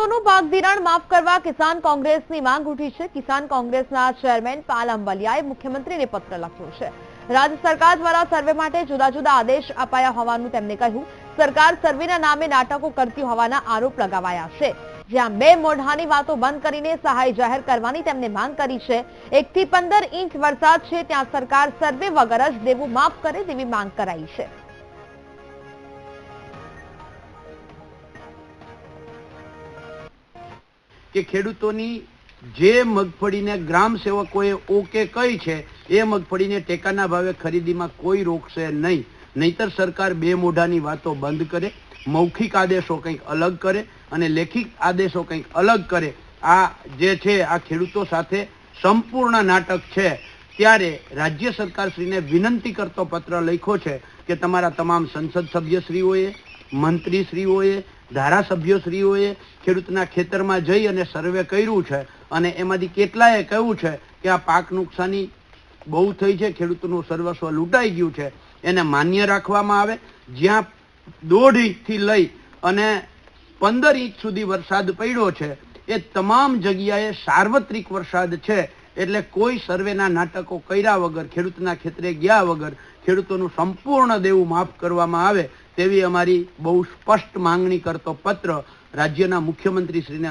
ખેડૂતોનું પાક ધિરાણ માફ કરવા કિસાન કોંગ્રેસની માંગ ઉઠી છે। કિસાન કોંગ્રેસના ચેરમેન પાલ અંબલિયાએ મુખ્યમંત્રીને પત્ર લખ્યો છે। રાજ્ય સરકાર દ્વારા સર્વે માટે જુદા જુદા આદેશ અપાયા હોવાનું તેમણે કહ્યું। સરકાર સર્વેના નામે નાટકો કરતી હોવાના આરોપ લગાવાયા છે। જ્યાં બે મોઢાની વાતો બંધ કરીને સહાય જાહેર કરવાની તેમણે માંગ કરી છે। 1 થી 15 ઇંચ વરસાદ છે ત્યાં સરકાર સર્વે વગર જ દેવું માફ કરે તેવી માંગ કરાઈ છે। કે ખેડૂતોની જે મગફળીને ગ્રામ સેવકોએ ઓકે કહી છે એ મગફળીને ટેકાના ભાવે ખરીદીમાં કોઈ રોકશે નહીં, નહીતર સરકાર બે મોઢાની વાતો બંધ કરે, મૌખિક આદેશો કંઈક અલગ કરે અને લેખિત આદેશો કંઈક અલગ કરે। આ જે છે આ ખેડૂતો સાથે સંપૂર્ણ નાટક છે। ત્યારે રાજ્ય સરકારશ્રીને વિનંતી કરતો પત્ર લખ્યો છે કે તમારા તમામ સંસદ સભ્યશ્રીઓએ, મંત્રીશ્રીઓએ, ધારાસભ્યશ્રીઓએ ખેડૂતના ખેતરમાં જઈ અને સર્વે કર્યું છે અને એમાંથી કેટલાએ કહ્યું છે કે આ પાક નુકસાની બહુ થઈ છે, ખેડૂતોનું સર્વસ્વ લૂંટાઈ ગયું છે, એને માન્ય રાખવામાં આવે। જ્યાં 1.5 ઇંચથી લઈ અને 15 ઇંચ સુધી વરસાદ પડ્યો છે એ તમામ જગ્યાએ સાર્વત્રિક વરસાદ છે, એટલે કોઈ સર્વેના નાટકો કર્યા વગર, ખેડૂતના ખેતરે ગયા વગર ખેડૂતોનું સંપૂર્ણ દેવું માફ કરવામાં આવે તેવી અમારી બહુ સ્પષ્ટ માંગણી કરતો પત્ર રાજ્યના મુખ્યમંત્રીશ્રીને